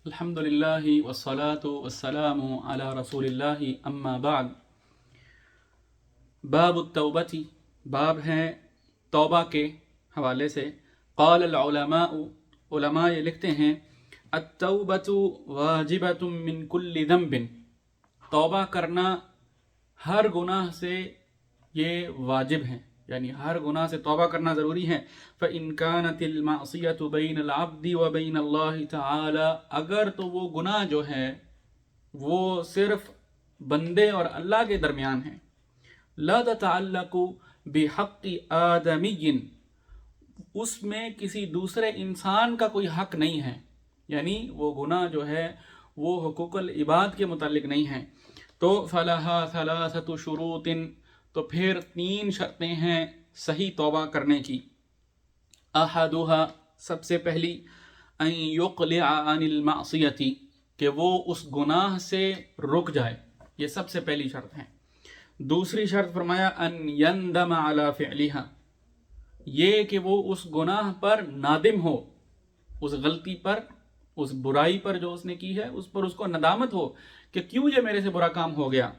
الحمدللہ والصلاة والسلام علی رسول اللہ اما بعد۔ باب التوبتی، باب ہے توبہ کے حوالے سے۔ قال العلماء، علماء یہ لکھتے ہیں التوبۃ واجبۃ من کل ذنب، توبہ کرنا ہر گناہ سے یہ واجب ہے، یعنی ہر گناہ سے توبہ کرنا ضروری ہے۔ فَإِن كَانَتِ الْمَعْصِيَةُ بَيْنَ الْعَبْدِ وَبَيْنَ اللَّهِ تَعَالَى، اگر تو وہ گناہ جو ہے وہ صرف بندے اور اللہ کے درمیان ہے۔ لا تتعلق بحق آدمی، اس میں کسی دوسرے انسان کا کوئی حق نہیں ہے، یعنی وہ گناہ جو ہے وہ حقوق العباد کے متعلق نہیں ہے۔ تو فَلَهَا ثَلَاثَةُ شُرُوطٍ، تو پھر 3 شرطیں ہیں صحیح توبہ کرنے کی۔ احدھا، سب سے پہلی، ان یقلع عن المعصیۃ، کہ وہ اس گناہ سے رک جائے، یہ سب سے پہلی شرط ہے۔ دوسری شرط فرمایا ان یندم علی فعلھا، یہ کہ وہ اس گناہ پر نادم ہو، اس غلطی پر، اس برائی پر جو اس نے کی ہے اس پر اس کو ندامت ہو کہ کیوں یہ میرے سے برا کام ہو گیا،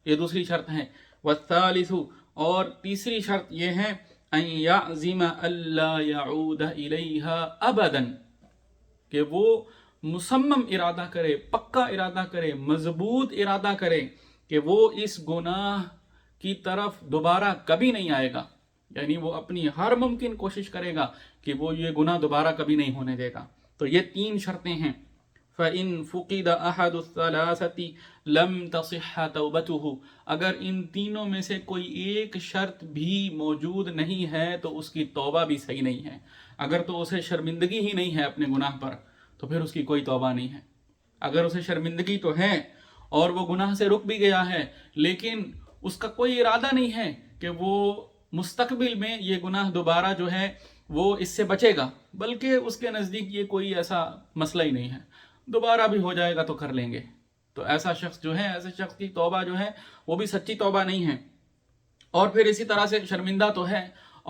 یہ دوسری شرط ہے۔ والثالث، اور تیسری شرط یہ ہے ان یعزم الا یعود الیہا ابدا، کہ وہ مصمم ارادہ کرے، پکا ارادہ کرے، مضبوط ارادہ کرے کہ وہ اس گناہ کی طرف دوبارہ کبھی نہیں آئے گا، یعنی وہ اپنی ہر ممکن کوشش کرے گا کہ وہ یہ گناہ دوبارہ کبھی نہیں ہونے دے گا۔ تو یہ 3 شرطیں ہیں۔ فَإِن فُقِدَ أَحَدُ الثَّلَاثَةِ لَمْ تَصِحَّ تَوْبَتُهُ، اگر ان تینوں میں سے کوئی ایک شرط بھی موجود نہیں ہے تو اس کی توبہ بھی صحیح نہیں ہے۔ اگر تو اسے شرمندگی ہی نہیں ہے اپنے گناہ پر تو پھر اس کی کوئی توبہ نہیں ہے۔ اگر اسے شرمندگی تو ہے اور وہ گناہ سے رک بھی گیا ہے، لیکن اس کا کوئی ارادہ نہیں ہے کہ وہ مستقبل میں یہ گناہ دوبارہ جو ہے وہ اس سے بچے گا، بلکہ اس کے نزدیک یہ کوئی ایسا مسئلہ ہی نہیں ہے، دوبارہ بھی ہو جائے گا تو کر لیں گے، تو ایسا شخص جو ہے، ایسے شخص کی توبہ جو ہے وہ بھی سچی توبہ نہیں ہے۔ اور پھر اسی طرح سے شرمندہ تو ہے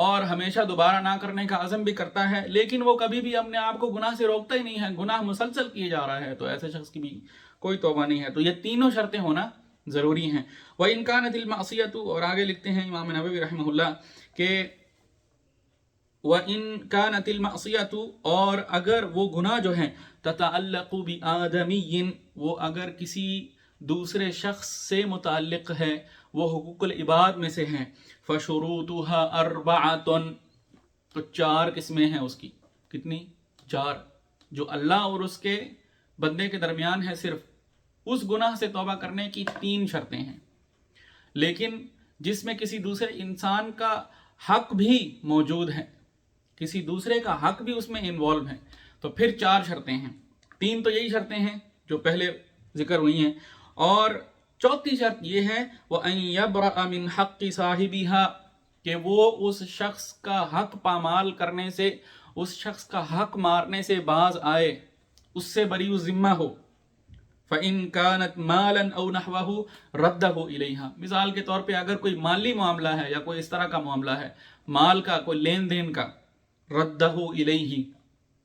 اور ہمیشہ دوبارہ نہ کرنے کا عزم بھی کرتا ہے، لیکن وہ کبھی بھی اپنے آپ کو گناہ سے روکتا ہی نہیں ہے، گناہ مسلسل کیے جا رہا ہے، تو ایسے شخص کی بھی کوئی توبہ نہیں ہے۔ تو یہ تینوں شرطیں ہونا ضروری ہیں۔ وَإِن كَانَتِ الْمَعْصِيَةُ، اور آگے لکھتے ہیں امام نووی رحمہ اللہ کہ وَإِن كَانَتِ الْمَعْصِيَةُ، اور اگر وہ گناہ جو ہیں تَتَعَلَّقُ بِآدَمِيٍّ، وہ اگر کسی دوسرے شخص سے متعلق ہے، وہ حقوق العباد میں سے ہیں، فَشُرُوطُهَا أَرْبَعَةٌ، تو 4 قسمیں ہیں اس کی۔ کتنی؟ 4، جو اللہ اور اس کے بندے کے درمیان ہے، صرف اس گناہ سے توبہ کرنے کی 3 شرطیں ہیں، لیکن جس میں کسی دوسرے انسان کا حق بھی موجود ہے، کسی دوسرے کا حق بھی اس میں انوالو ہے، تو پھر 4 شرطیں ہیں۔ 3 تو یہی شرطیں ہیں جو پہلے ذکر ہوئی ہیں، اور چوتھی شرط یہ ہے وَأَن يَبْرَأَ مِنْ حَقِّ صَاحِبِهَا، کہ وہ اس شخص کا حق پامال کرنے سے، اس شخص کا حق مارنے سے باز آئے، اس سے بری ذمہ ہو۔ فَإِن كَانَتْ مَالًا أَوْ نَحْوَهُ رَدَّهُ إِلَيْهَا، مثال کے طور پہ اگر کوئی مالی معاملہ ہے یا کوئی اس طرح کا معاملہ ہے، مال کا، کوئی لین دین کا، رَدَّهُ إِلَيْهِ،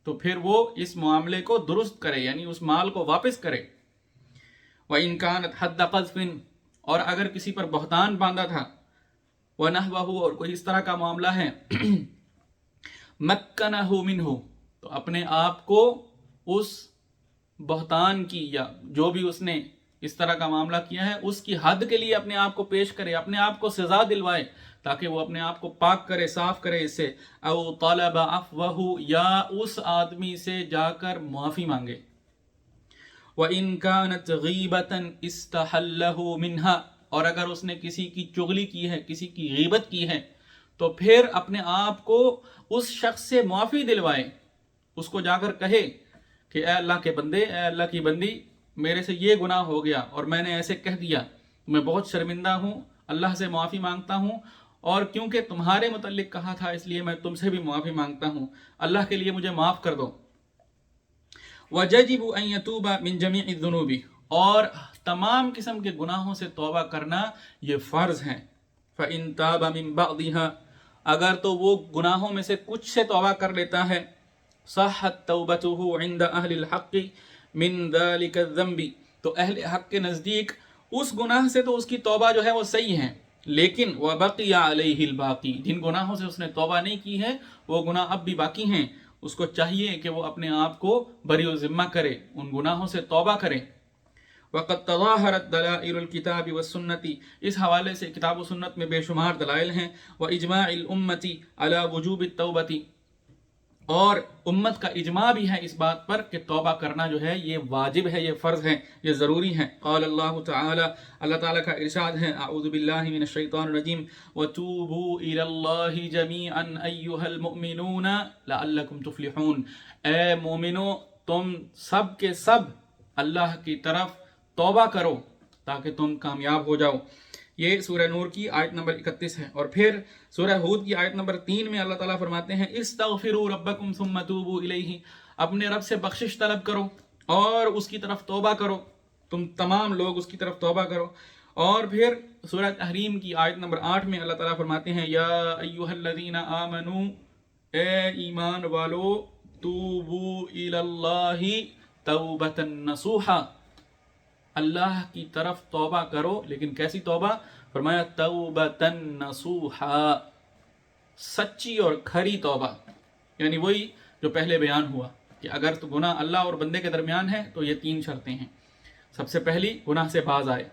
تو پھر وہ اس معاملے کو درست کرے، یعنی اس مال کو واپس کرے۔ وَإِن كَانَتْ حَدَّ قَذْفٍ، اور اگر کسی پر بہتان باندھا تھا، وَنَحْوَهُ، اور کوئی اس طرح کا معاملہ ہے، مَكَّنَهُ مِنْهُ، تو اپنے آپ کو اس بہتان کی یا جو بھی اس نے اس طرح کا معاملہ کیا ہے اس کی حد کے لیے اپنے آپ کو پیش کرے، اپنے آپ کو سزا دلوائے، تاکہ وہ اپنے آپ کو پاک کرے، صاف کرے اس سے۔ او طلب عفوہ، یا اس آدمی سے جا کر معافی مانگے۔ وَإِن كَانَتْ غِيبَةً اسْتَحَلَّهُ مِنْهَا، اور اگر اس نے کسی کی چغلی کی ہے، کسی کی غیبت کی ہے، تو پھر اپنے آپ کو اس شخص سے معافی دلوائے، اس کو جا کر کہے کہ اے اللہ کے بندے، اے اللہ کی بندی، میرے سے یہ گناہ ہو گیا اور میں نے ایسے کہہ دیا، میں بہت شرمندہ ہوں، اللہ سے معافی مانگتا ہوں، اور کیونکہ تمہارے متعلق کہا تھا اس لیے میں تم سے بھی معافی مانگتا ہوں، اللہ کے لیے مجھے معاف کر دو۔ وَيَجِبُ أَن يَتُوبَ مِن جَمِيعِ الذُّنُوبِ، اور تمام قسم کے گناہوں سے توبہ کرنا یہ فرض ہے۔ فَإِن تَابَ مِن بَعْضِهَا، اگر تو وہ گناہوں میں سے کچھ سے توبہ کر لیتا ہے، صحت توبته عند اہل الحق من ذلك الذنب، تو اہل حق کے نزدیک اس گناہ سے تو اس کی توبہ جو ہے وہ صحیح ہے، لیکن وبقی علیہ الباقی، جن گناہوں سے اس نے توبہ نہیں کی ہے وہ گناہ اب بھی باقی ہیں، اس کو چاہیے کہ وہ اپنے آپ کو بری و ذمہ کرے، ان گناہوں سے توبہ کرے۔ وقد تظاہرت دلائل الکتاب والسنت، اس حوالے سے کتاب و سنت میں بے شمار دلائل ہیں، واجماع الامت علی وجوب التوبۃ، اور امت کا اجماع بھی ہے اس بات پر کہ توبہ کرنا جو ہے یہ واجب ہے، یہ فرض ہے، یہ ضروری ہے۔ قال اللہ تعالی، اللہ تعالیٰ کا ارشاد ہے، اعوذ باللہ من الشیطان الرجیم، وتوبوا الی اللہ جمیعا ایھا المؤمنون لعلکم تفلحون، اے مومنو تم سب کے سب اللہ کی طرف توبہ کرو تاکہ تم کامیاب ہو جاؤ۔ یہ سورہ نور کی آیت نمبر 31 ہے۔ اور پھر سورہ ہود کی آیت نمبر 3 میں اللہ تعالیٰ فرماتے ہیں، استغفروا ربکم ثم توبوا الیہ، اپنے رب سے بخشش طلب کرو اور اس کی طرف توبہ کرو، تم تمام لوگ اس کی طرف توبہ کرو۔ اور پھر سورہ تحریم کی آیت نمبر 8 میں اللہ تعالیٰ فرماتے ہیں، یا ایھا الذین آمنوا، اے ایمان والو، توبوا الی اللہ توبۃ نصوحا، اللہ کی طرف توبہ کرو، لیکن کیسی توبہ؟ فرمایا توبۃ نصوحا، سچی اور کھری توبہ، یعنی وہی جو پہلے بیان ہوا کہ اگر تو گناہ اللہ اور بندے کے درمیان ہے تو یہ 3 شرطیں ہیں۔ سب سے پہلی گناہ سے باز آئے،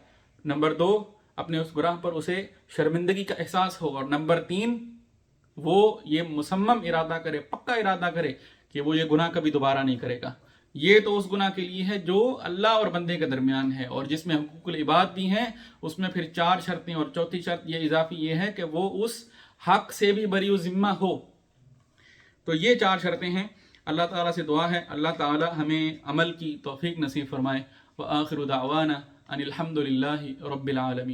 نمبر 2 اپنے اس گناہ پر اسے شرمندگی کا احساس ہو، اور نمبر 3 وہ یہ مصمم ارادہ کرے، پکا ارادہ کرے کہ وہ یہ گناہ کبھی دوبارہ نہیں کرے گا۔ یہ تو اس گناہ کے لیے ہے جو اللہ اور بندے کے درمیان ہے، اور جس میں حقوق العباد بھی ہیں اس میں پھر 4 شرطیں، اور چوتھی شرط یہ اضافی یہ ہے کہ وہ اس حق سے بھی بری و ذمہ ہو۔ تو یہ 4 شرطیں ہیں۔ اللہ تعالیٰ سے دعا ہے اللہ تعالیٰ ہمیں عمل کی توفیق نصیب فرمائے۔ وآخر دعوانا ان الحمد للہ رب العالمین۔